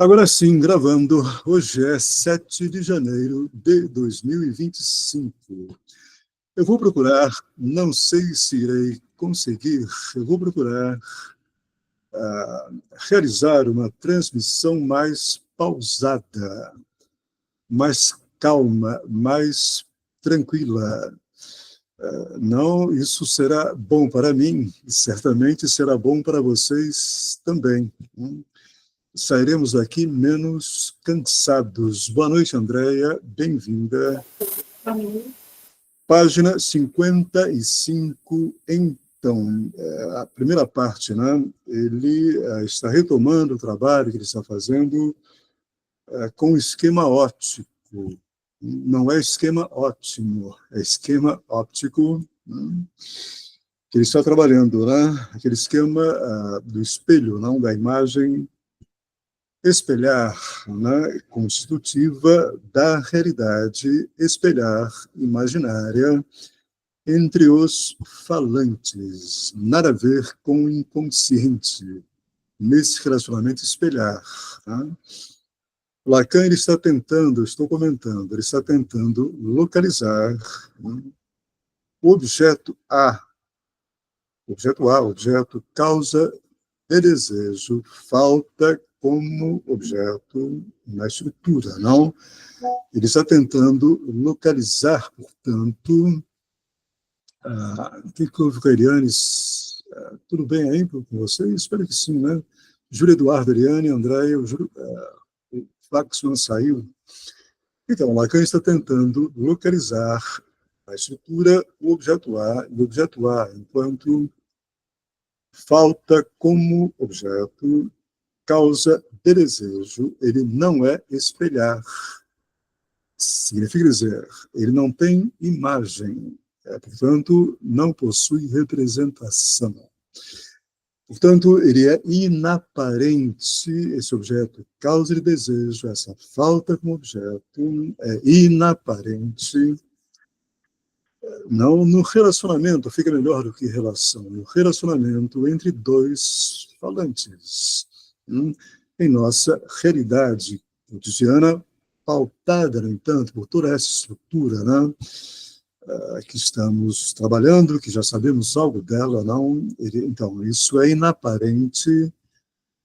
Agora sim, gravando. Hoje é 7 de janeiro de 2025. Eu vou procurar, não sei se irei conseguir, eu vou procurar realizar uma transmissão mais pausada, mais calma, mais tranquila. Não, isso será bom para mim e certamente será bom para vocês também. Sairemos daqui menos cansados. Boa noite, Andréia. Bem-vinda. Página 55, então. A primeira parte, né? Ele está retomando o trabalho que ele está fazendo com esquema óptico. Não é esquema óptimo, é esquema óptico, né? Que ele está trabalhando, né? Aquele esquema do espelho, não da imagem espelhar, né, constitutiva da realidade, espelhar imaginária entre os falantes, nada a ver com o inconsciente, nesse relacionamento espelhar. Né? Lacan ele está tentando, estou comentando, ele está tentando localizar, né, o objeto causa de desejo, falta como objeto na estrutura, não? Ele está tentando localizar, portanto, o que houve com a Elianes? Tudo bem aí com você? Espero que sim, né? Júlia Eduardo, Eliane, Andréia, o Flaxman saiu. Então, Lacan está tentando localizar a estrutura, o objeto A, e o objeto A enquanto falta como objeto, causa de desejo, ele não é espelhar. Significa dizer, ele não tem imagem, portanto, não possui representação. Portanto, ele é inaparente, esse objeto causa de desejo, essa falta como objeto é inaparente. Não no relacionamento, fica melhor do que relação, no relacionamento entre dois falantes. Em nossa realidade cotidiana, pautada, no entanto, por toda essa estrutura, né, que estamos trabalhando, que já sabemos algo dela, não? Então, isso é inaparente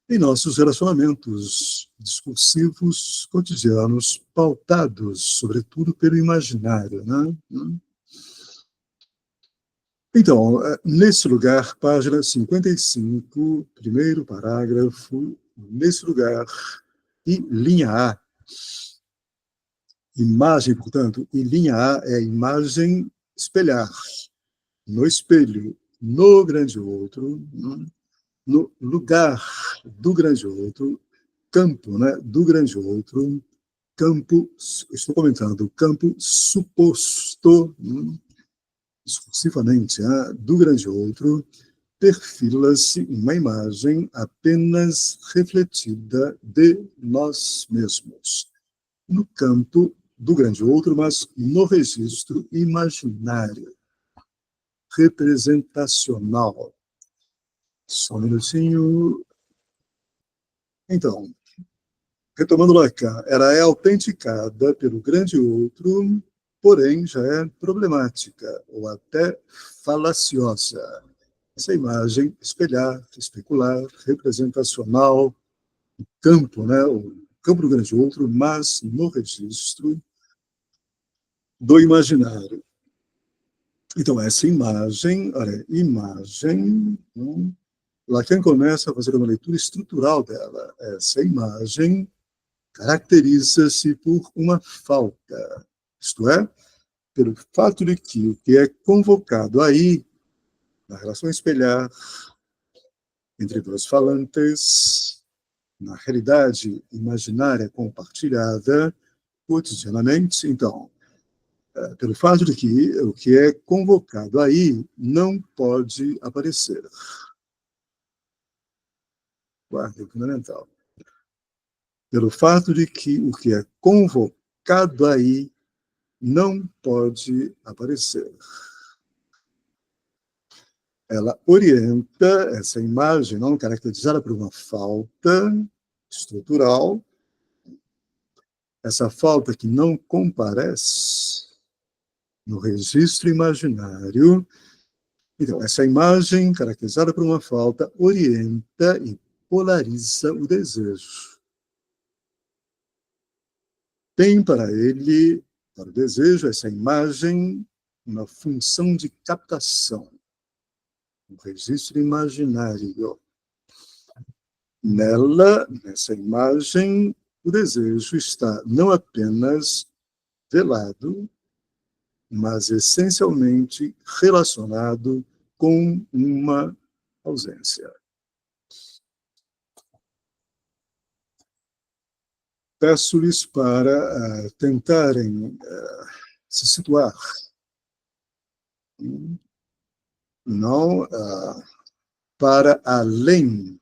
em nossos relacionamentos discursivos cotidianos, pautados, sobretudo, pelo imaginário, né? Então, nesse lugar, página 55, primeiro parágrafo, nesse lugar, e linha A. Imagem, portanto, e linha A é a imagem espelhar, no espelho, no grande outro, no lugar do grande outro, campo, né, do grande outro, campo, estou comentando, campo suposto, discursivamente, do grande outro, perfila-se uma imagem apenas refletida de nós mesmos, no campo do grande outro, mas no registro imaginário, representacional. Só um minutinho. Então, retomando Lacan, ela é autenticada pelo grande outro, porém já é problemática, ou até falaciosa. Essa imagem espelhar, especular, representacional, campo, né, o campo do grande outro, mas no registro do imaginário. Então, essa imagem, olha, imagem, Lacan começa a fazer uma leitura estrutural dela. Essa imagem caracteriza-se por uma falta, isto é, pelo fato de que o que é convocado aí, na relação espelhar entre dois falantes, na realidade imaginária compartilhada cotidianamente, então, pelo fato de que o que é convocado aí não pode aparecer. Quarto fundamental. Pelo fato de que o que é convocado aí não pode aparecer. Ela orienta essa imagem, não caracterizada por uma falta, estrutural, essa falta que não comparece no registro imaginário. Então, essa imagem, caracterizada por uma falta, orienta e polariza o desejo. Tem para ele, para o desejo, essa imagem, uma função de captação, um registro imaginário. Nela, nessa imagem, o desejo está não apenas velado, mas essencialmente relacionado com uma ausência. Peço-lhes para tentarem se situar, não para além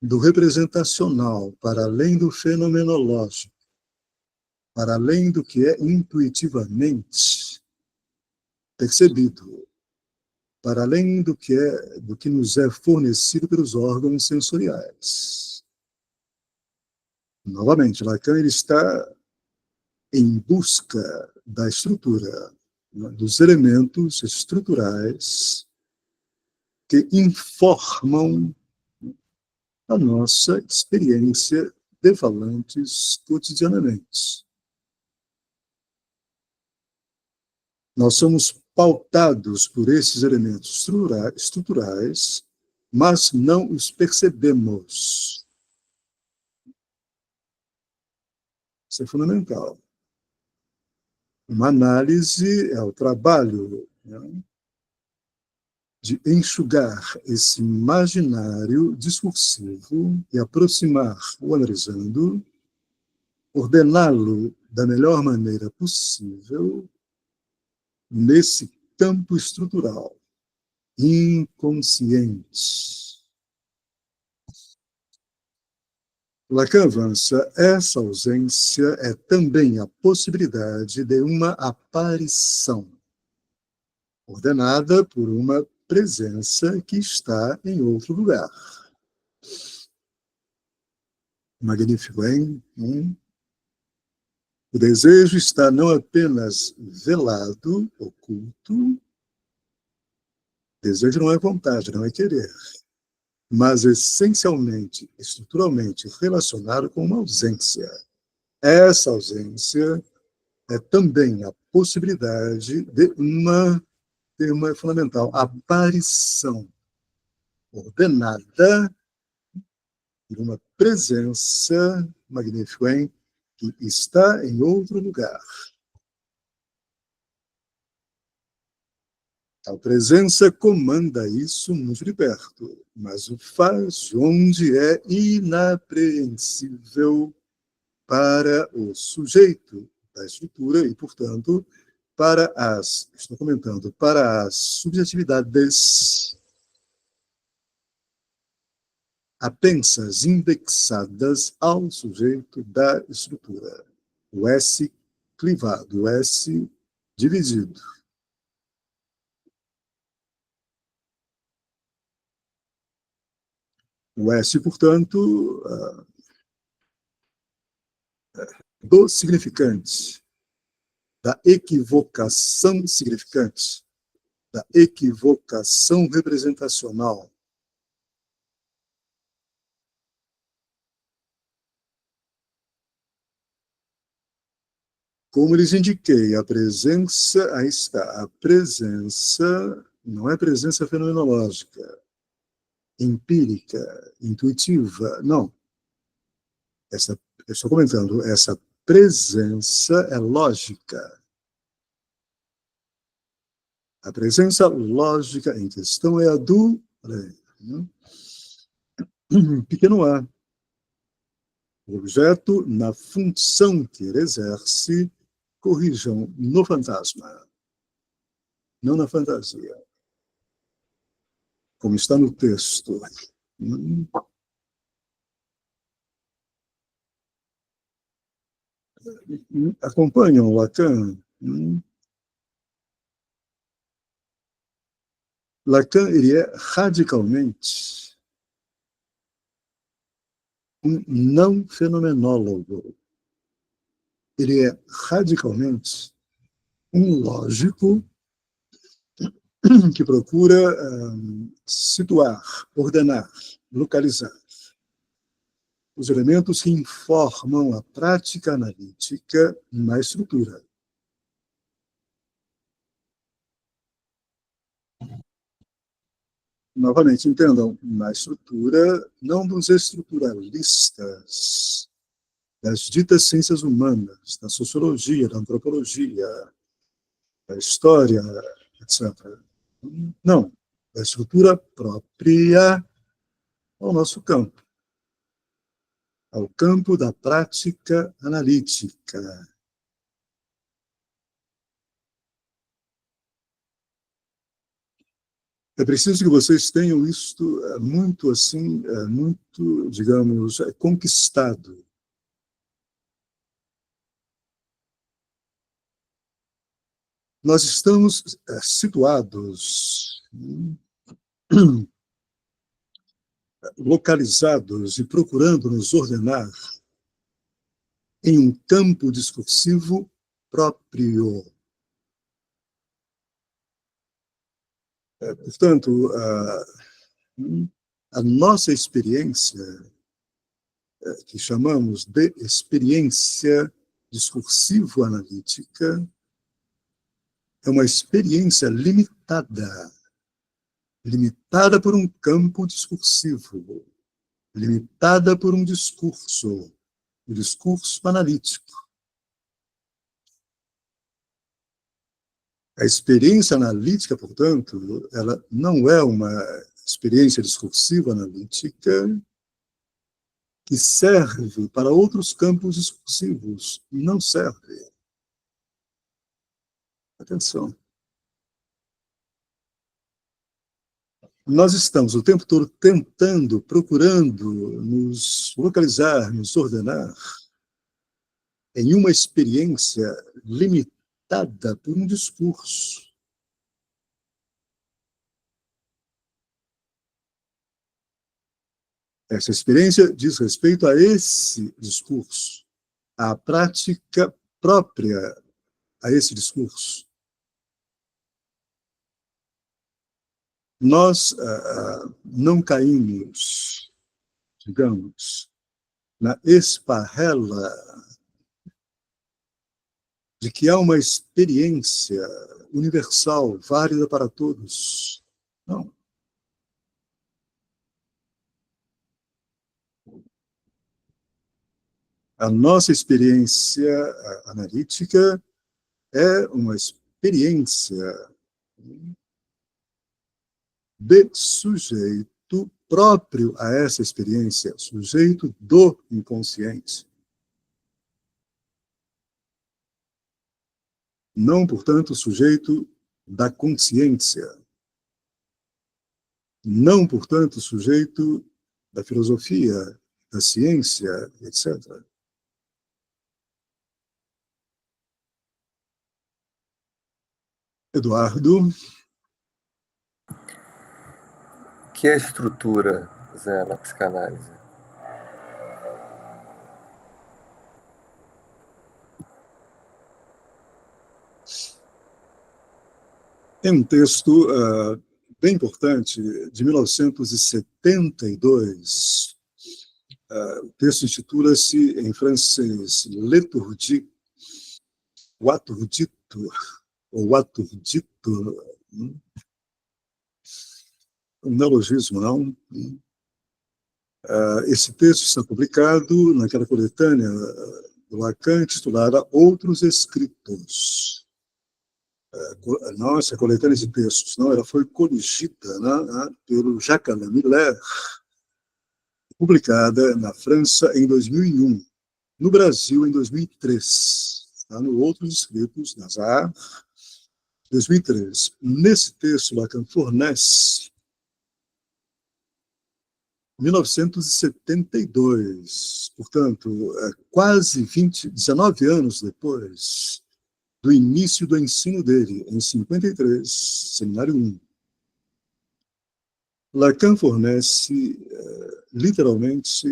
do representacional, para além do fenomenológico, para além do que é intuitivamente percebido, para além do que nos é fornecido pelos órgãos sensoriais. Novamente, Lacan ele está em busca da estrutura, dos elementos estruturais que informam a nossa experiência de falantes cotidianamente. Nós somos pautados por esses elementos estruturais, mas não os percebemos. Isso é fundamental. Uma análise é o trabalho, né, de enxugar esse imaginário discursivo e aproximar o analisando, ordená-lo da melhor maneira possível nesse campo estrutural, inconsciente. Lacan avança, essa ausência é também a possibilidade de uma aparição, ordenada por uma presença que está em outro lugar. Magnífico, hein? O desejo está não apenas velado, oculto, desejo não é vontade, não é querer, mas essencialmente, estruturalmente relacionado com uma ausência. Essa ausência é também a possibilidade de uma tema fundamental, aparição ordenada de uma presença, magnífico, hein, que está em outro lugar. A presença comanda isso muito de perto, mas o faz onde é inapreensível para o sujeito da estrutura e, portanto, estou comentando, para as subjetividades apensas indexadas ao sujeito da estrutura. O S clivado, o S dividido. O S, portanto, do significante, da equivocação significante, da equivocação representacional. Como lhes indiquei, a presença, aí está, a presença não é presença fenomenológica, empírica, intuitiva, não. Eu estou comentando, essa presença é lógica. A presença lógica em questão é a do pequeno a. O objeto, na função que ele exerce, corrijam no fantasma, não na fantasia, como está no texto. Acompanham Lacan? Lacan ele é radicalmente um não fenomenólogo. Ele é radicalmente um lógico que procura situar, ordenar, localizar os elementos que informam a prática analítica na estrutura. Novamente, entendam, na estrutura, não dos estruturalistas, das ditas ciências humanas, da sociologia, da antropologia, da história, etc. Não, da estrutura própria ao nosso campo, ao campo da prática analítica. É preciso que vocês tenham isto muito, assim, muito, digamos, conquistado. Nós estamos situados, localizados e procurando nos ordenar em um campo discursivo próprio. Portanto, a nossa experiência, que chamamos de experiência discursivo-analítica, é uma experiência limitada por um campo discursivo, limitada por um discurso, o discurso analítico. A experiência analítica, portanto, ela não é uma experiência discursiva analítica que serve para outros campos discursivos. Não serve. Atenção. Nós estamos o tempo todo tentando, procurando nos localizar, nos ordenar em uma experiência limitada por um discurso. Essa experiência diz respeito a esse discurso, à prática própria a esse discurso. Nós não caímos, digamos, na esparrela de que há uma experiência universal, válida para todos. Não. A nossa experiência analítica é uma experiência de sujeito próprio a essa experiência, sujeito do inconsciente. Não, portanto, sujeito da consciência. Não, portanto, sujeito da filosofia, da ciência, etc. Eduardo. O que é estrutura, Zé, na psicanálise? Tem um texto bem importante, de 1972. O texto intitula-se, em francês, L'étourdi, o aturdito, ou aturdito, um neologismo, não? Esse texto está publicado naquela coletânea do Lacan, titulada Outros Escritos. Nossa, coletânea de textos, não, ela foi coligida, né, pelo Jacques Miller, publicada na França em 2001, no Brasil em 2003, está no Outros Escritos, Nazar, 2003. Nesse texto, Lacan fornece 1972, portanto, quase 19 anos depois do início do ensino dele, em 53, Seminário 1. Lacan fornece, literalmente,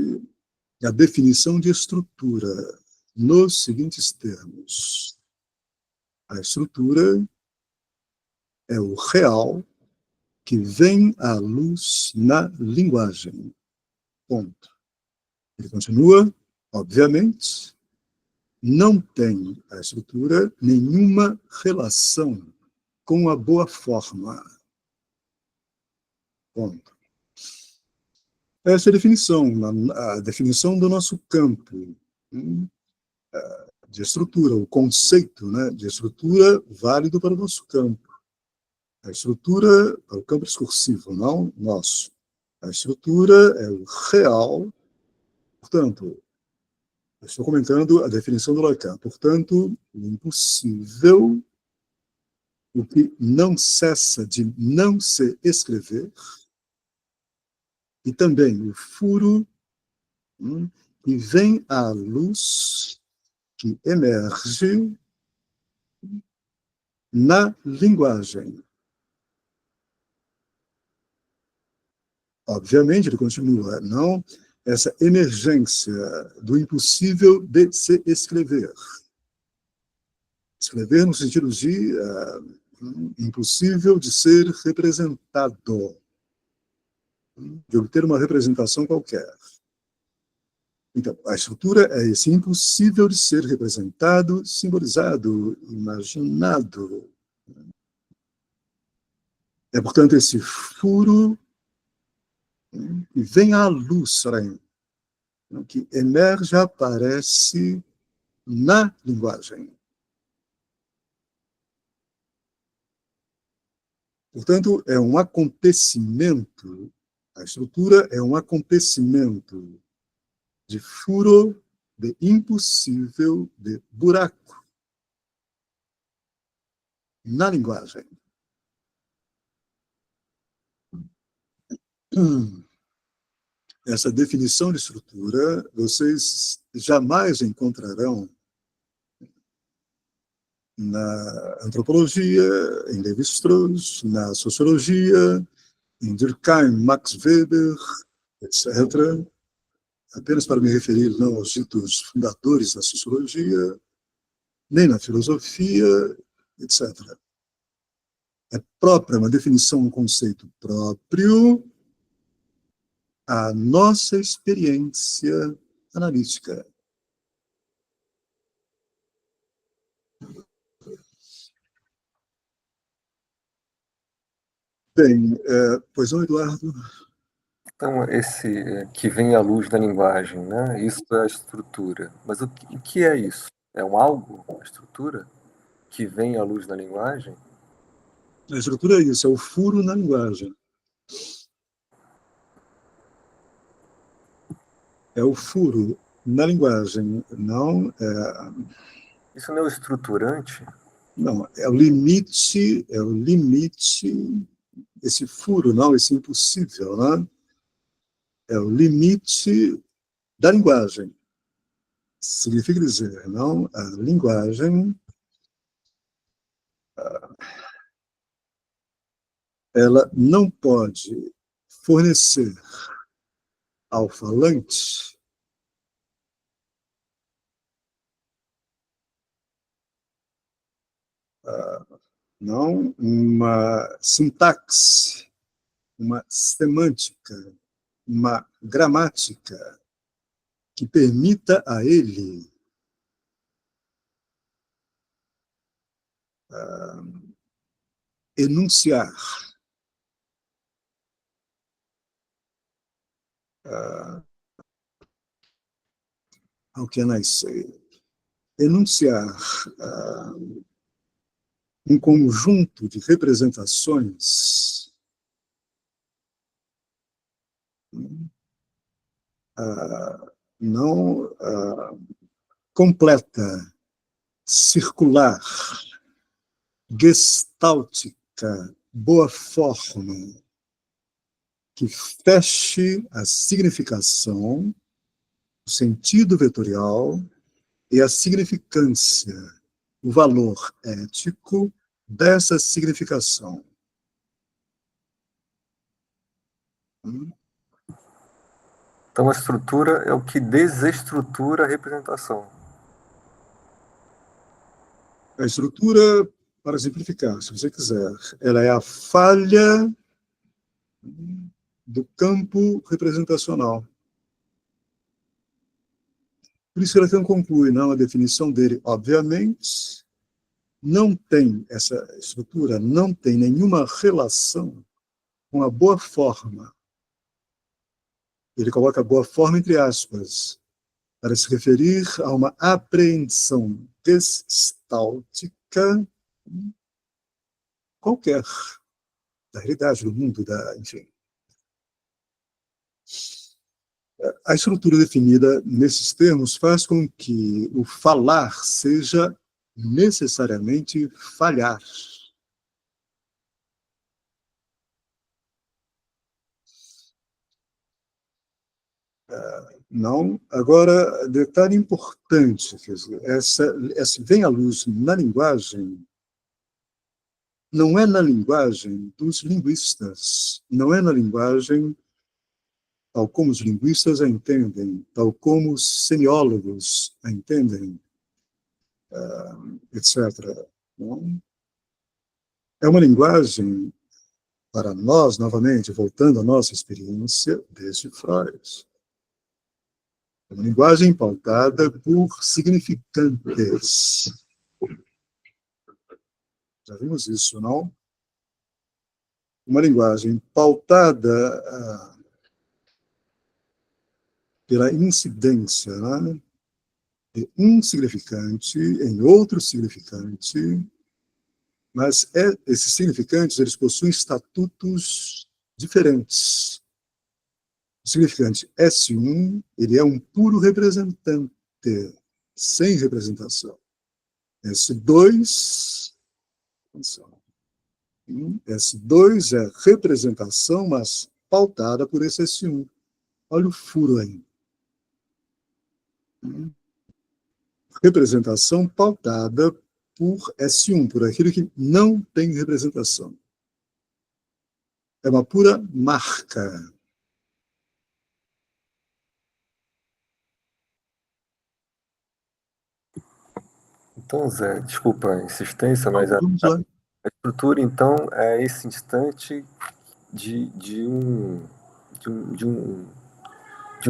a definição de estrutura nos seguintes termos. A estrutura é o real que vem à luz na linguagem. Ponto. Ele continua, obviamente, não tem a estrutura nenhuma relação com a boa forma. Ponto. Essa é a definição do nosso campo de estrutura, o conceito, né, de estrutura válido para o nosso campo. A estrutura para o campo discursivo, não nosso. A estrutura é o real, portanto, eu estou comentando a definição do Lacan. Portanto, o impossível, o que não cessa de não se escrever, e também o furo que vem à luz, que emerge na linguagem. Obviamente, ele continua, não essa emergência do impossível de se escrever. Escrever no sentido de impossível de ser representado, de obter uma representação qualquer. Então, a estrutura é esse impossível de ser representado, simbolizado, imaginado. É, portanto, esse furo que vem à luz, que emerge, aparece na linguagem. Portanto, é um acontecimento, a estrutura é um acontecimento de furo, de impossível, de buraco na linguagem. Essa definição de estrutura vocês jamais encontrarão na antropologia, em Lévi-Strauss, na sociologia, em Durkheim, Max Weber, etc., apenas para me referir não aos ditos fundadores da sociologia, nem na filosofia, etc. É própria, uma definição, um conceito próprio à nossa experiência analítica. Bem, pois não, Eduardo? Então, esse que vem à luz da linguagem, né? Isso é a estrutura. Mas o que é isso? É um algo, a estrutura, que vem à luz da linguagem? A estrutura é isso, é o furo na linguagem. É o furo na linguagem, não Isso não é o estruturante? não, é o limite, esse furo, não, esse impossível, né? É o limite da linguagem. Significa dizer, não, a linguagem, ela não pode fornecer ao falante não uma sintaxe, uma semântica, uma gramática que permita a ele enunciar how can I say, enunciar um conjunto de representações não completa, circular, gestáltica, boa forma, que feche a significação, o sentido vetorial e a significância, o valor ético dessa significação. Então, a estrutura é o que desestrutura a representação. A estrutura, para simplificar, se você quiser, ela é a falha do campo representacional. Por isso que Lacan conclui, não, a definição dele, obviamente, não tem, essa estrutura não tem nenhuma relação com a boa forma. Ele coloca a boa forma entre aspas, para se referir a uma apreensão gestáltica qualquer da realidade, do mundo, enfim. A estrutura definida nesses termos faz com que o falar seja necessariamente falhar. Não, agora, detalhe importante, quer dizer, essa vem à luz na linguagem, não é na linguagem dos linguistas, não é na linguagem tal como os linguistas a entendem, tal como os semiólogos a entendem, etc. Não? É uma linguagem, para nós, novamente, voltando à nossa experiência desde Freud, é uma linguagem pautada por significantes. Já vimos isso, não? Uma linguagem pautada pela incidência, né, de um significante em outro significante, mas esses significantes eles possuem estatutos diferentes. O significante S1 ele é um puro representante, sem representação. S2, S2 é representação, mas pautada por esse S1. Olha o furo aí. Representação pautada por S1, por aquilo que não tem representação. É uma pura marca. Então, Zé, desculpa a insistência, mas Vamos lá. a estrutura, então, é esse instante de um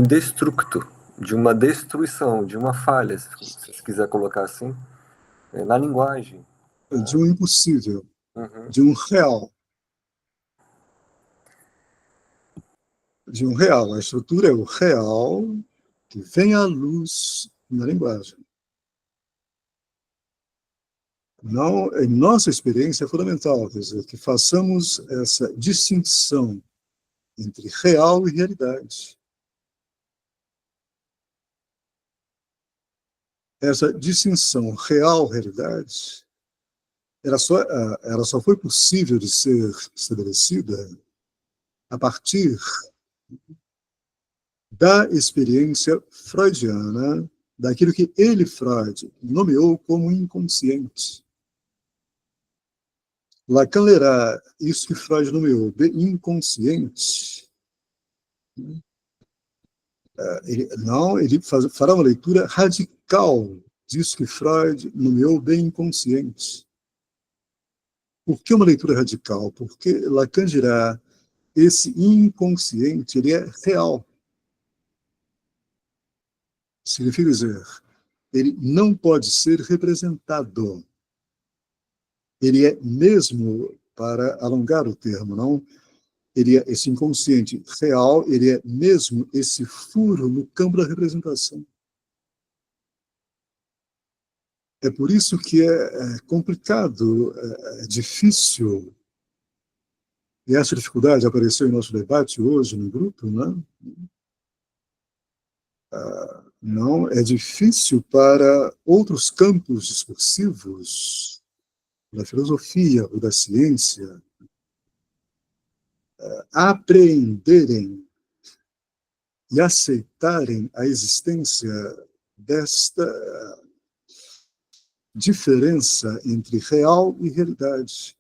destructo, de uma destruição, de uma falha, se você quiser colocar assim, na linguagem. De um impossível, de um real. De um real. A estrutura é o real que vem à luz na linguagem. Não, em nossa experiência é fundamental, quer dizer, que façamos essa distinção entre real e realidade. Essa distinção real-realidade, ela só foi possível de ser estabelecida a partir da experiência freudiana, daquilo que ele, Freud, nomeou como inconsciente. Lacan lerá isso que Freud nomeou de inconsciente. Ele fará uma leitura radical disso que Freud nomeou de inconsciente. Por que uma leitura radical? Porque Lacan dirá esse inconsciente ele é real. Significa dizer, ele não pode ser representado. Ele é mesmo, para alongar o termo, não? Ele é esse inconsciente real, ele é mesmo esse furo no campo da representação. É por isso que é complicado, é difícil, e essa dificuldade apareceu em nosso debate hoje no grupo, né? Não, é difícil para outros campos discursivos, da filosofia ou da ciência, apreenderem e aceitarem a existência desta diferença entre real e realidade.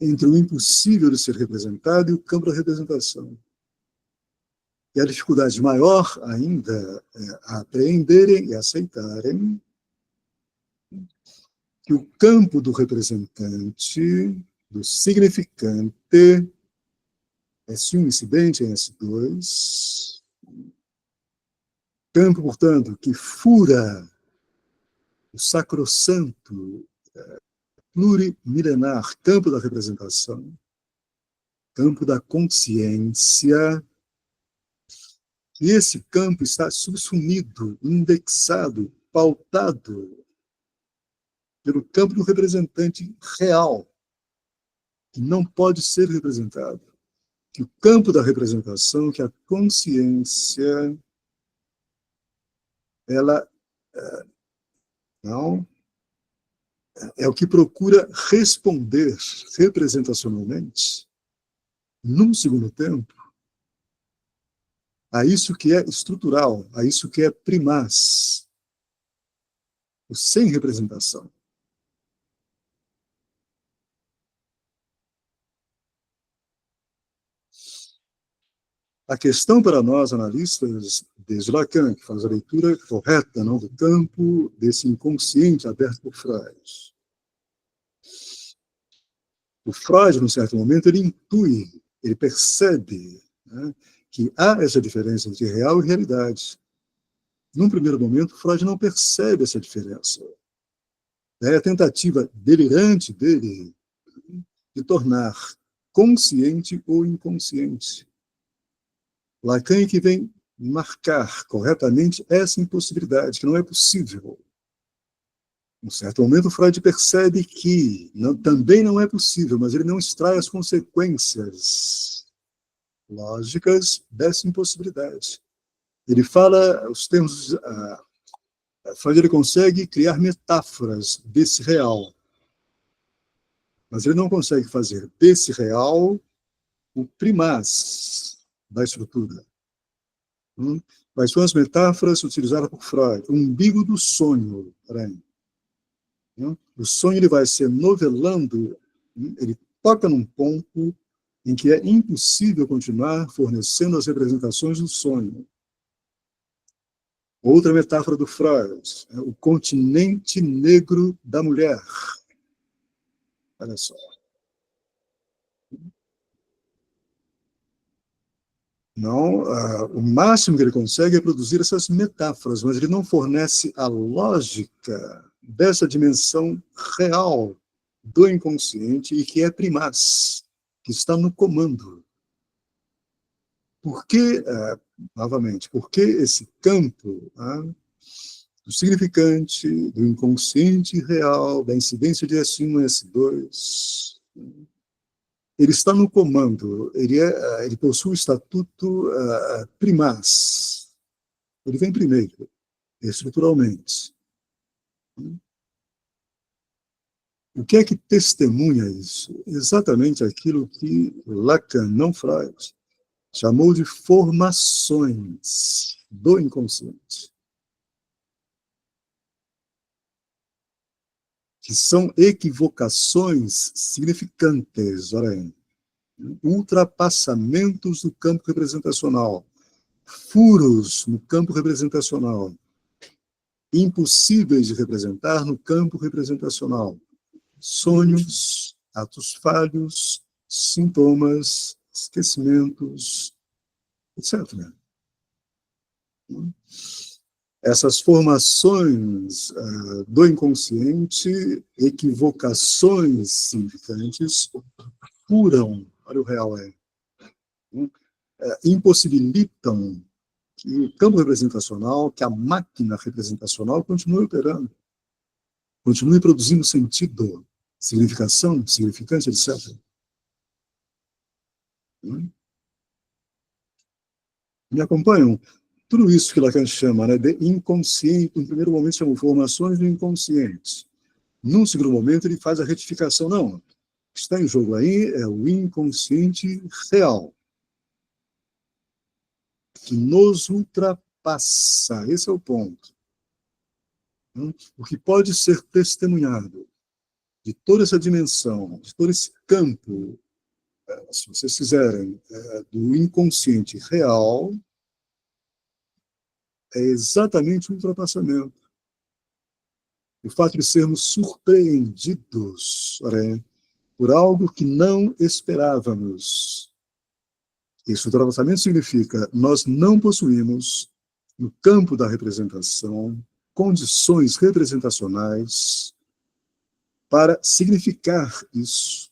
entre o impossível de ser representado e o campo da representação. E a dificuldade maior ainda é apreenderem e aceitarem que o campo do representante, do significante, S1 incidente em S2, campo, portanto, que fura o sacrossanto, plurimilenar campo da representação, campo da consciência, e esse campo está subsumido, indexado, pautado pelo campo do representante real, que não pode ser representado. Que o campo da representação, que a consciência, ela não é o que procura responder representacionalmente, num segundo tempo, a isso que é estrutural, a isso que é primaz, o sem representação. A questão para nós, analistas, desde Lacan, que faz a leitura correta, não, do campo desse inconsciente aberto por Freud. O Freud, num certo momento, ele intui, ele percebe, né, que há essa diferença entre real e realidade. Num primeiro momento, Freud não percebe essa diferença. É a tentativa delirante dele de tornar consciente ou inconsciente. Lacan que vem marcar corretamente essa impossibilidade, que não é possível. Em um certo momento, Freud percebe que também não é possível, mas ele não extrai as consequências lógicas dessa impossibilidade. Ele fala os termos... Freud ele consegue criar metáforas desse real, mas ele não consegue fazer desse real o primaz da estrutura. Quais são as metáforas utilizadas por Freud? O umbigo do sonho. O sonho ele vai se novelando, ele toca num ponto em que é impossível continuar fornecendo as representações do sonho. Outra metáfora do Freud, o continente negro da mulher. Olha só. Não, o máximo que ele consegue é produzir essas metáforas, mas ele não fornece a lógica dessa dimensão real do inconsciente e que é primaz, que está no comando. Por que, novamente, por que esse campo do significante, do inconsciente real, da incidência de S1 e S2, ele está no comando, ele possui o estatuto primaz. Ele vem primeiro, estruturalmente. O que é que testemunha isso? Exatamente aquilo que Lacan, não Freud, chamou de formações do inconsciente, que são equivocações significantes, olha aí, ultrapassamentos do campo representacional, furos no campo representacional, impossíveis de representar no campo representacional, sonhos, atos falhos, sintomas, esquecimentos, etc. Essas formações do inconsciente, equivocações significantes, furam, olha o real impossibilitam que o campo representacional, que a máquina representacional continue operando, continue produzindo sentido, significação, significância, etc. Me acompanham? Tudo isso que Lacan chama, né, de inconsciente, no primeiro momento chamam formações do inconsciente. Num segundo momento ele faz a retificação. Não, o que está em jogo aí é o inconsciente real, que nos ultrapassa. Esse é o ponto. O que pode ser testemunhado, de toda essa dimensão, de todo esse campo, se vocês quiserem, do inconsciente real, é exatamente o ultrapassamento. O fato de sermos surpreendidos, por algo que não esperávamos. Esse ultrapassamento significa nós não possuímos, no campo da representação, condições representacionais para significar isso.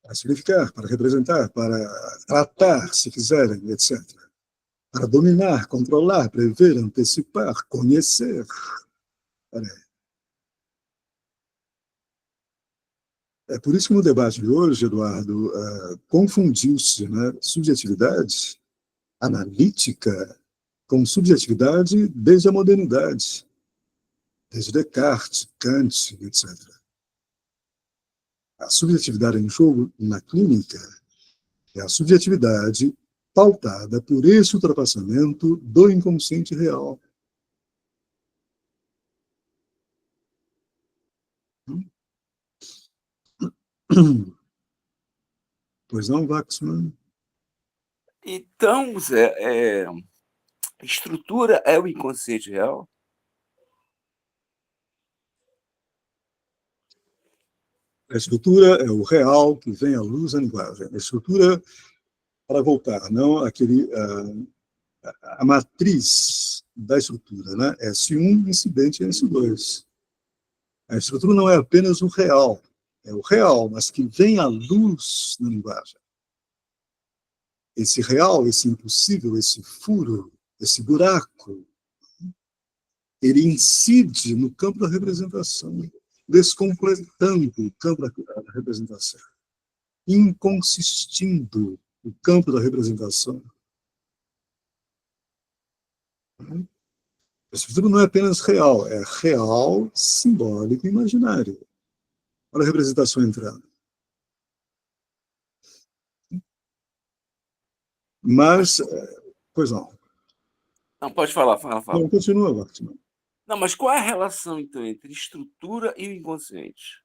Para significar, para representar, para tratar, se quiserem, etc. Para dominar, controlar, prever, antecipar, conhecer. É por isso que no debate de hoje, Eduardo, confundiu-se, né, subjetividade analítica com subjetividade desde a modernidade, desde Descartes, Kant, etc. A subjetividade em jogo na clínica é a subjetividade pautada por esse ultrapassamento do inconsciente real. Pois não, Waxman? Então, Zé, estrutura é o inconsciente real? A estrutura é o real que vem à luz da linguagem. A estrutura, para voltar, não a matriz da estrutura, né? S1 incidente S2. A estrutura não é apenas o real, é o real, mas que vem à luz na linguagem. Esse real, esse impossível, esse furo, esse buraco, ele incide no campo da representação, descompletando o campo da representação, inconsistindo o campo da representação. A estrutura não é apenas real, é real, simbólico e imaginário. Olha a representação entrando. Mas, pois não. Não, pode falar. Não, continua, Wartman. Não, mas qual é a relação, então, entre estrutura e o inconsciente?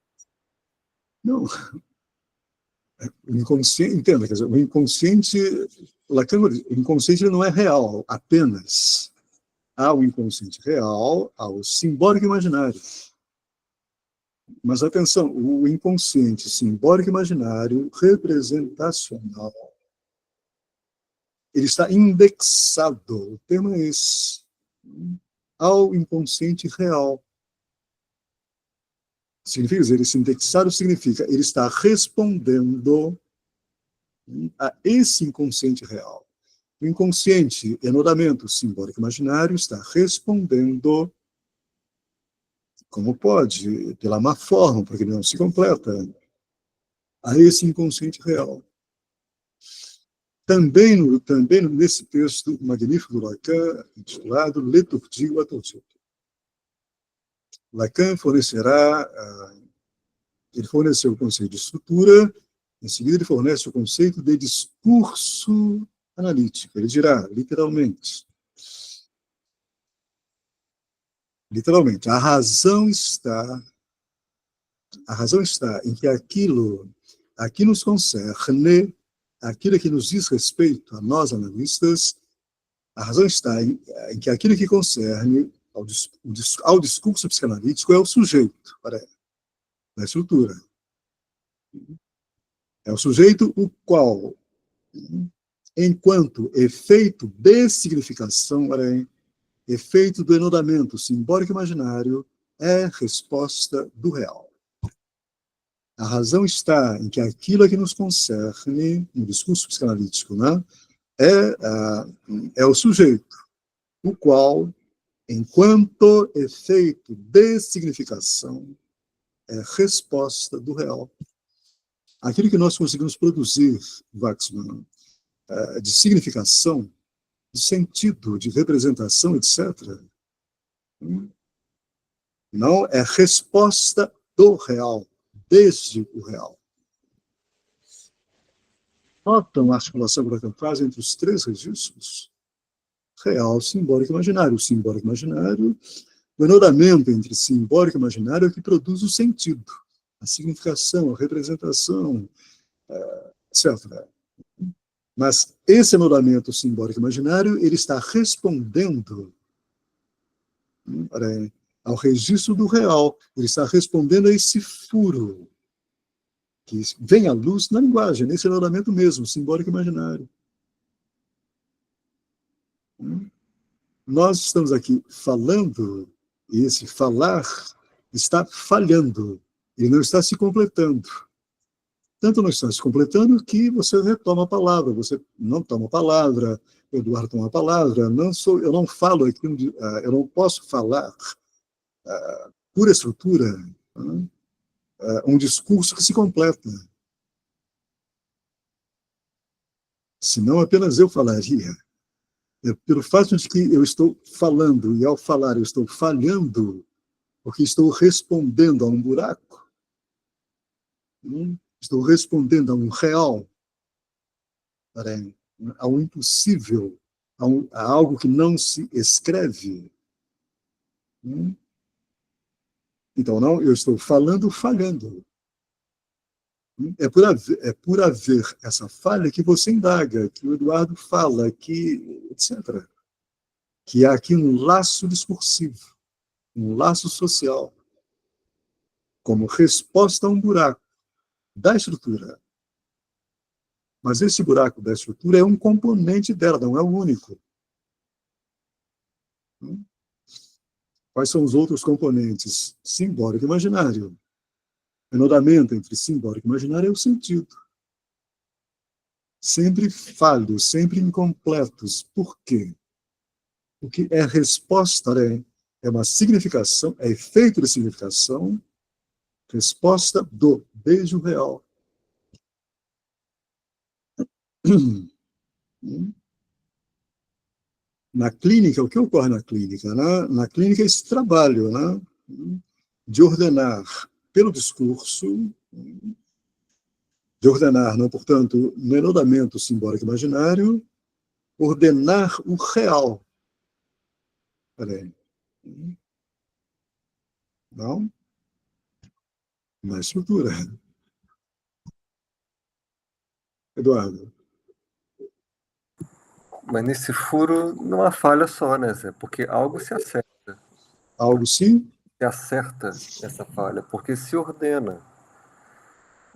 Não. O inconsciente, entenda, quer dizer, o inconsciente, o inconsciente não é real apenas. Há o inconsciente real, há o simbólico imaginário. Mas atenção, o inconsciente simbólico imaginário representacional, ele está indexado, o termo é esse, ao inconsciente real. Significa dizer, esse indexado significa ele está respondendo a esse inconsciente real. O inconsciente, enodamento simbólico imaginário, está respondendo como pode, pela má forma, porque ele não se completa, a esse inconsciente real. Também nesse texto magnífico do Lacan, intitulado Liturgie ou Attention. Lacan ele forneceu o conceito de estrutura, em seguida ele fornece o conceito de discurso analítico. Ele dirá, literalmente, a razão está em que aquilo a que nos concerne, aquilo que nos diz respeito a nós analistas, a razão está em que aquilo que concerne ao discurso psicanalítico é o sujeito, da estrutura. É o sujeito o qual, enquanto efeito de significação, efeito do enodamento simbólico imaginário, é resposta do real. A razão está em que aquilo que nos concerne, no discurso psicanalítico, né, é o sujeito, o qual, enquanto efeito de significação, é resposta do real. Aquilo que nós conseguimos produzir, Waxman, de significação, de sentido, de representação, etc., não é resposta do real, desde o real. notam a articulação que Lacan faz entre os três registros? Real, simbólico e imaginário. O simbólico e imaginário, o enodamento entre simbólico e imaginário é o que produz o sentido, a significação, a representação, etc. Mas esse enodamento simbólico e imaginário, ele está respondendo ao registro do real, ele está respondendo a esse furo que vem à luz na linguagem, nesse enodamento mesmo, simbólico e imaginário. Nós estamos aqui falando, e esse falar está falhando, ele não está se completando. Tanto não está se completando que você retoma a palavra, você não toma a palavra, o Eduardo toma a palavra, eu não falo aqui, eu não posso falar por estrutura um discurso que se completa. Senão apenas eu falaria. Pelo fato de que eu estou falando, e ao falar eu estou falhando, porque estou respondendo a um buraco, estou respondendo a um real, a um impossível, a algo que não se escreve. Então, não, eu estou falando, falhando. É por haver essa falha que você indaga, que o Eduardo fala, que, etc. Que há aqui um laço discursivo, um laço social, como resposta a um buraco da estrutura. Mas esse buraco da estrutura é um componente dela, não é o único. Quais são os outros componentes? Simbólico e imaginário. O enodamento entre simbólico e imaginário é o sentido. Sempre falhos, sempre incompletos. Por quê? Porque é resposta, é uma significação, é efeito de significação, resposta do beijo real. Na clínica, o que ocorre na clínica? Na clínica, esse trabalho de ordenar pelo discurso, de ordenar, portanto, no enodamento simbólico imaginário, ordenar o real. Peraí. Não? Na estrutura. Eduardo. Mas nesse furo não há falha só, né, Zé? Porque algo se acerta. Algo sim? Se acerta essa falha, porque se ordena.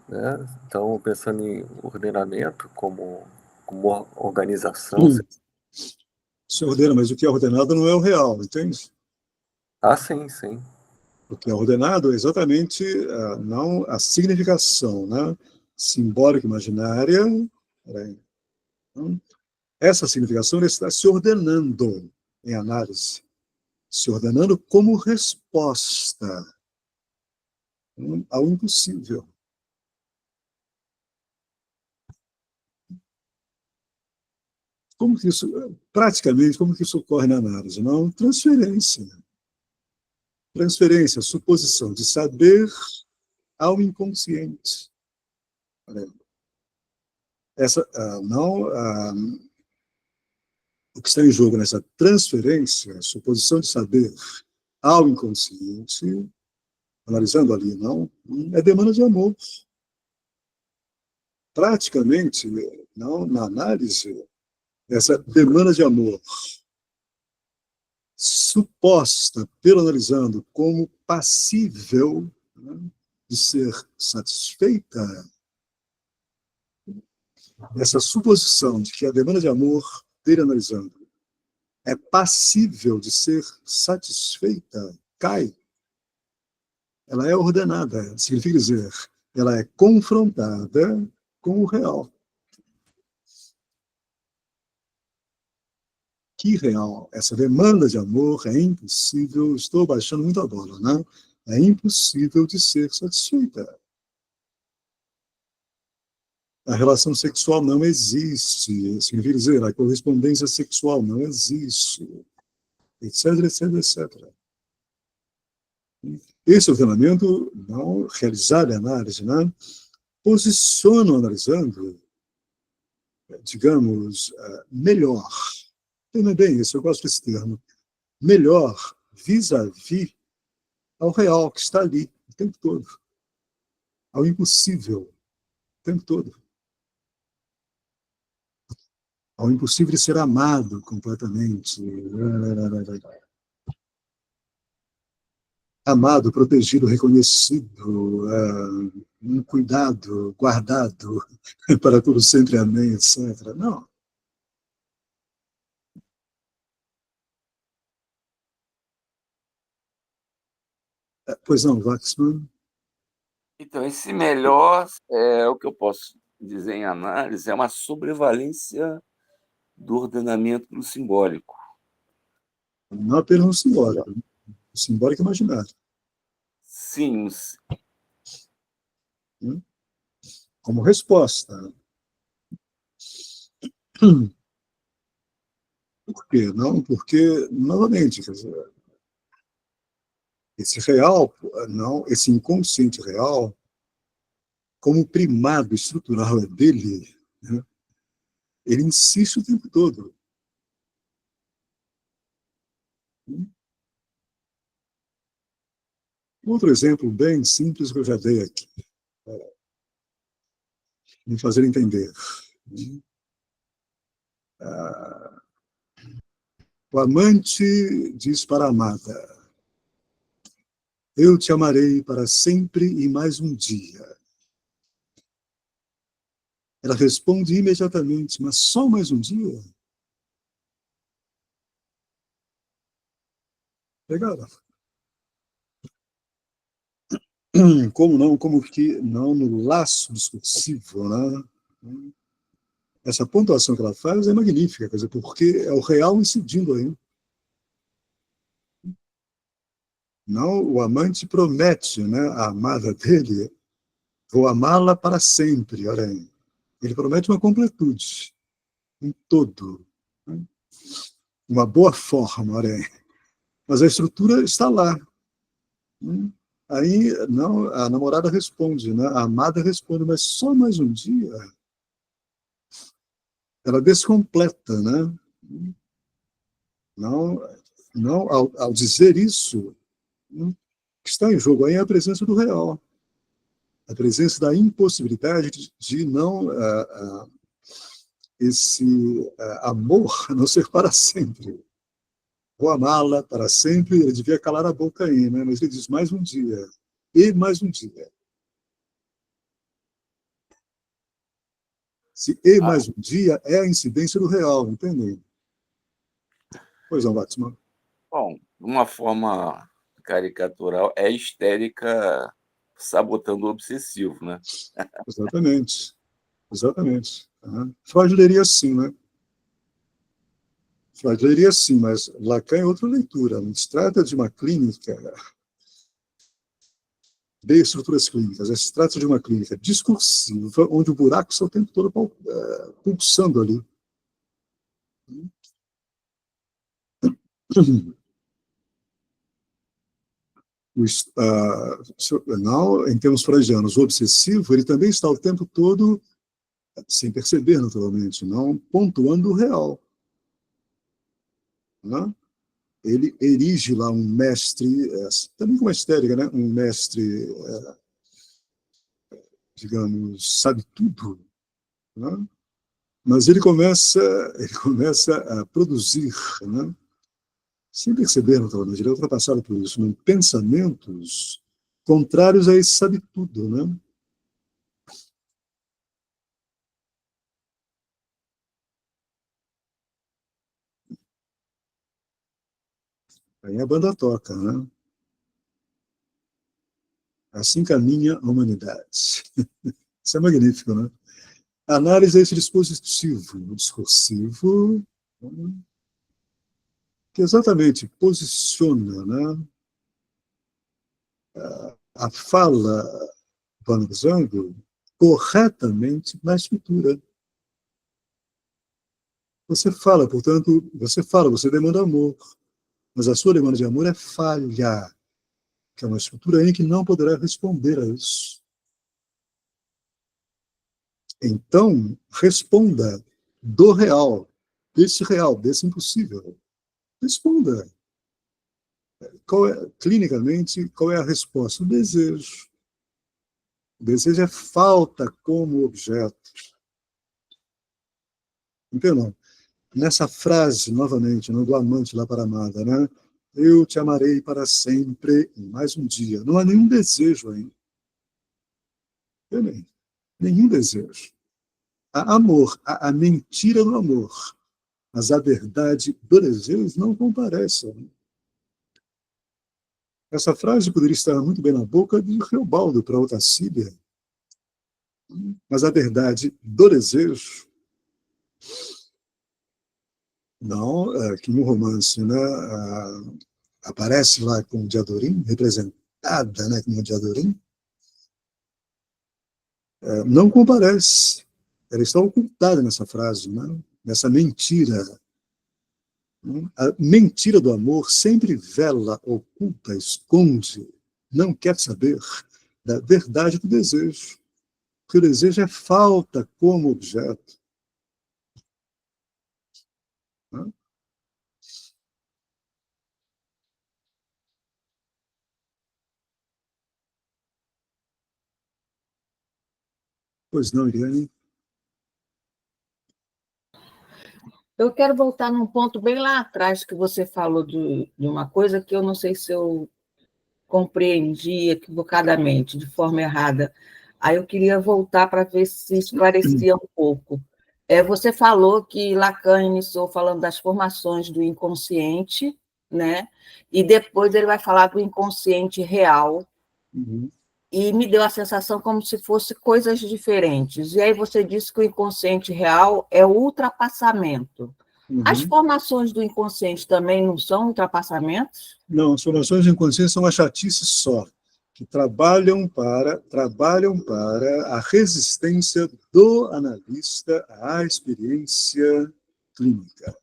Né? Então, pensando em ordenamento como organização. Se ordena, mas o que é ordenado não é o real, entende? Ah, sim, sim. O que é ordenado é exatamente não a significação, simbólica imaginária. Essa significação está se ordenando em análise, se ordenando como resposta ao impossível. Como que isso, praticamente, como que isso ocorre na análise? Não, transferência. Transferência, suposição de saber ao inconsciente. O que está em jogo nessa transferência, suposição de saber ao inconsciente, analisando ali, é demanda de amor. Praticamente, na análise, essa demanda de amor, suposta, pelo analisando, como passível de ser satisfeita, essa suposição de que a demanda de amor, dele analisando, é passível de ser satisfeita, cai. Ela é ordenada, significa dizer, ela é confrontada com o real. Que real? Essa demanda de amor é impossível, estou baixando muito a bola, é impossível de ser satisfeita. A relação sexual não existe, significa dizer, a correspondência sexual não existe, etc, etc, etc. Esse ordenamento, realizado em análise, posiciona o analisando digamos, melhor. Entendem bem isso, eu gosto desse termo. Melhor vis-à-vis ao real que está ali o tempo todo, ao impossível o tempo todo, ao impossível de ser amado completamente. Amado, protegido, reconhecido, um cuidado, guardado para todo sempre, amém, etc. Não. Pois não, Waxman? Então, esse melhor é o que eu posso dizer em análise, é uma sobrevalência do ordenamento do simbólico. Não apenas um simbólico, o simbólico imaginário. Sim, Como resposta. Por quê? Não, porque, novamente, quer dizer, esse real, não, esse inconsciente real, como o primado estrutural é dele, né, ele insiste o tempo todo. Outro exemplo bem simples que eu já dei aqui, para me fazer entender. O amante diz para a amada: eu te amarei para sempre e mais um dia. Ela responde imediatamente: mas só mais um dia? Legal. Como não? Como que não no laço discursivo, né? Essa pontuação que ela faz é magnífica, quer dizer, porque é o real incidindo aí. Não, o amante promete, né, a amada dele: vou amá-la para sempre. Olha aí. Ele promete uma completude, um todo, né? Uma boa forma, olha aí. Mas a estrutura está lá. Né? Aí não, a namorada responde, né? A amada responde: mas só mais um dia? Ela descompleta, né? Não, não ao dizer isso, o que está em jogo aí é a presença do real, a presença da impossibilidade de não esse amor não ser para sempre. Vou amá-la para sempre, ele devia calar a boca aí, né? Mas ele diz mais um dia, e mais um dia. Se e mais um dia é a incidência do real, entendem? Pois não, Batman. bom, de uma forma caricatural, é histérica sabotando o obsessivo, né? Exatamente. Exatamente. Uhum. Freud leria assim, né? Freud leria assim, mas Lacan é outra leitura. Não se trata de uma clínica de estruturas clínicas, se trata de uma clínica discursiva, onde o buraco está o tempo todo pulsando ali. Não, em termos freudianos, o obsessivo ele também está o tempo todo, sem perceber, naturalmente, não pontuando o real. Né? Ele erige lá um mestre, também com uma histérica, né? Um mestre, digamos, sabe tudo, né? Mas ele começa a produzir, né? Sem perceber, naturalmente, ele é ultrapassado por isso, né? Pensamentos contrários a esse sabe tudo, né? Aí a banda toca, né? Assim caminha a humanidade. Isso é magnífico, né? A análise é esse dispositivo, o discursivo, né? Que exatamente posiciona, né, a fala do analisando corretamente na escritura. Você fala, portanto, você demanda amor, mas a sua demanda de amor é falha, que é uma estrutura aí que não poderá responder a isso. Então, responda do real, desse impossível. Responda. Clinicamente, qual é a resposta? O desejo. O desejo é falta como objeto. Entendam? Nessa frase, novamente, do amante lá para a amada, né? Eu te amarei para sempre em mais um dia. Não há nenhum desejo ainda. Nenhum desejo. Há amor, a mentira do amor. Mas a verdade do desejo não comparecem. Essa frase poderia estar muito bem na boca de Reobaldo para Otacília. Mas a verdade do desejo, não, que no romance, né, aparece lá com Diadorim, representada, né, como Diadorim, não comparece. Ela está ocultada nessa frase, né, nessa mentira. A mentira do amor sempre vela, oculta, esconde, não quer saber da verdade do desejo. Porque o desejo é falta como objeto. Né? Pois não, Iriane? Eu quero voltar num ponto bem lá atrás que você falou de uma coisa que eu não sei se eu compreendi equivocadamente, de forma errada. Aí eu queria voltar para ver se esclarecia um pouco. Você falou que Lacan iniciou falando das formações do inconsciente, né? E depois ele vai falar do inconsciente real, e me deu a sensação como se fossem coisas diferentes. E aí você disse que o inconsciente real é o ultrapassamento. As formações do inconsciente também não são ultrapassamentos? Não, as formações do inconsciente são uma chatice só, que trabalham para a resistência do analista à experiência clínica.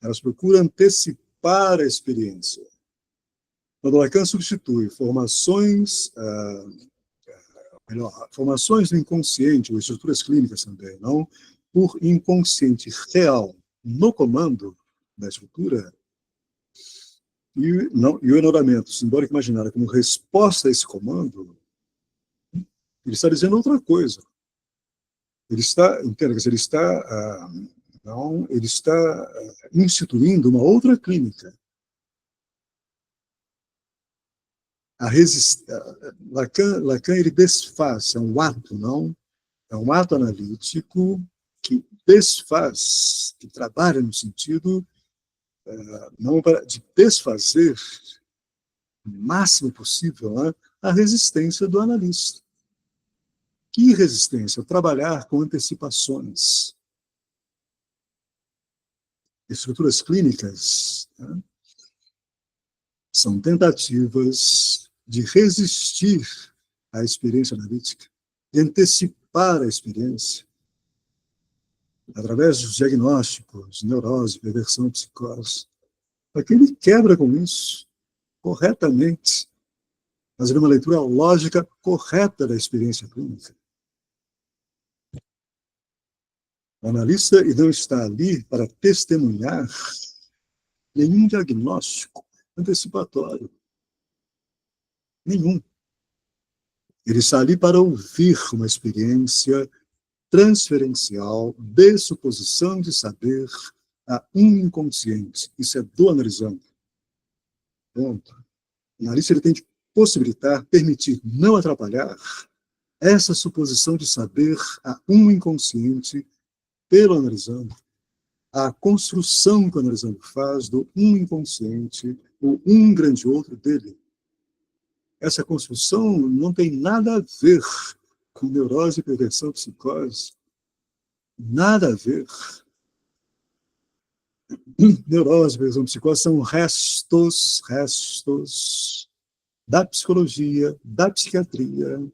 Elas procuram antecipar a experiência. Quando Lacan substitui formações do inconsciente, ou estruturas clínicas também, não, por inconsciente real no comando da estrutura, e o enodamento simbólico imaginário como resposta a esse comando, ele está dizendo outra coisa. Ele está, entenda, ele está, ele está instituindo uma outra clínica. Lacan ele desfaz, é um ato, não? É um ato analítico que desfaz, que trabalha no sentido não de desfazer o máximo possível, né, a resistência do analista. Que resistência? Trabalhar com antecipações. Estruturas clínicas, né, são tentativas de resistir à experiência analítica, de antecipar a experiência, através dos diagnósticos, neurose, perversão, psicose. Aquele quebra com isso corretamente, fazendo uma leitura lógica correta da experiência clínica. O analista não está ali para testemunhar nenhum diagnóstico antecipatório. Nenhum. Ele está ali para ouvir uma experiência transferencial de suposição de saber a um inconsciente. Isso é do analisando. Ponto. O analista ele tem que possibilitar, permitir, não atrapalhar essa suposição de saber a um inconsciente pelo analisando, a construção que o analisando faz do um inconsciente, o um grande outro dele. Essa construção não tem nada a ver com neurose, perversão, psicose. Nada a ver. Neurose, perversão, psicose são restos da psicologia, da psiquiatria,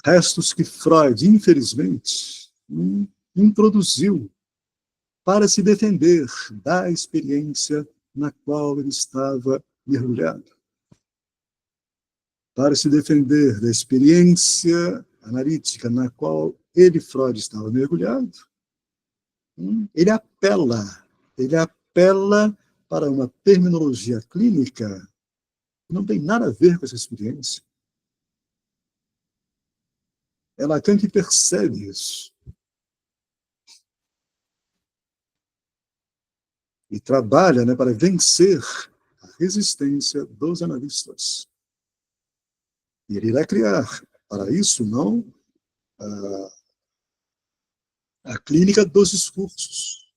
restos que Freud, infelizmente, introduziu para se defender da experiência na qual ele estava mergulhado. Para se defender da experiência analítica na qual ele, Freud, estava mergulhado, Ele apela para uma terminologia clínica que não tem nada a ver com essa experiência. É Lacan que percebe isso. E trabalha, né, para vencer a resistência dos analistas. E ele irá criar, para isso, não a clínica dos discursos.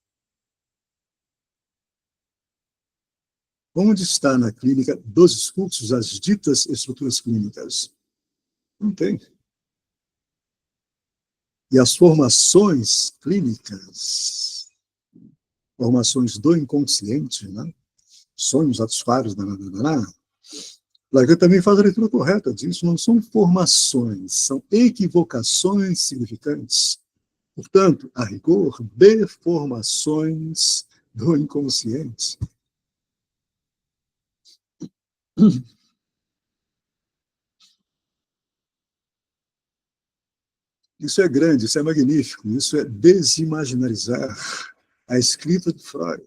Onde está na clínica dos discursos as ditas estruturas clínicas? Não tem. E as formações clínicas, formações do inconsciente, né? Sonhos satisfados, Lacan também faz a leitura correta disso, não são formações, são equivocações significantes. Portanto, a rigor, deformações do inconsciente. Isso é grande, isso é magnífico, isso é desimaginarizar a escrita de Freud.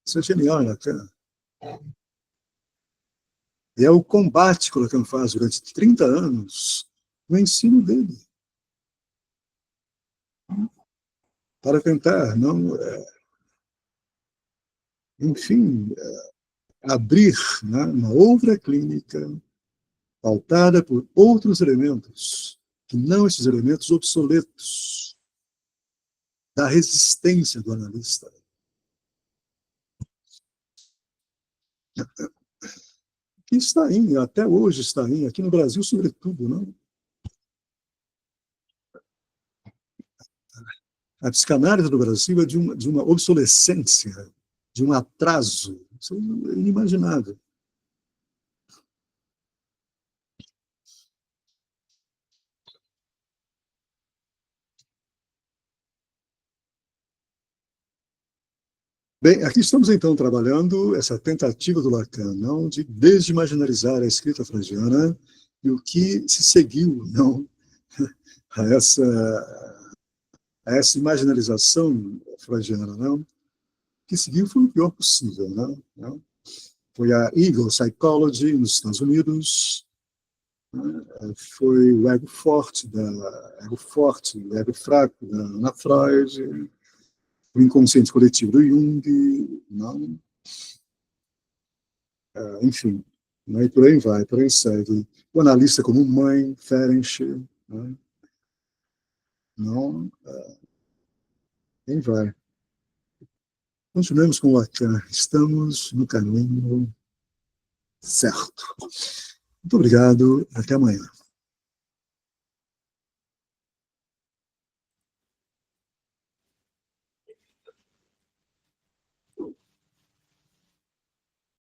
Isso é genial, Lacan. E é o combate que o Lacan faz durante 30 anos no ensino dele. Para tentar, não, enfim, abrir, né, uma outra clínica pautada por outros elementos, que não esses elementos obsoletos da resistência do analista. Que está em, até hoje está em, aqui no Brasil, sobretudo, não? A psicanálise do Brasil é de uma obsolescência, de um atraso. Isso é inimaginável. Bem, aqui estamos então trabalhando essa tentativa do Lacan, não, de desimaginarizar a escrita freudiana e o que se seguiu, não, a essa imaginarização freudiana, não, que seguiu foi o pior possível, não? Foi a Ego Psychology nos Estados Unidos, foi o ego forte, o ego fraco da Ana Freud, o inconsciente coletivo do Jung, não? Enfim, né? E por aí vai, por aí segue. O analista como mãe, Ferenc, né? Não, aí vai. Continuemos com o Lacan, estamos no caminho certo. Muito obrigado, até amanhã.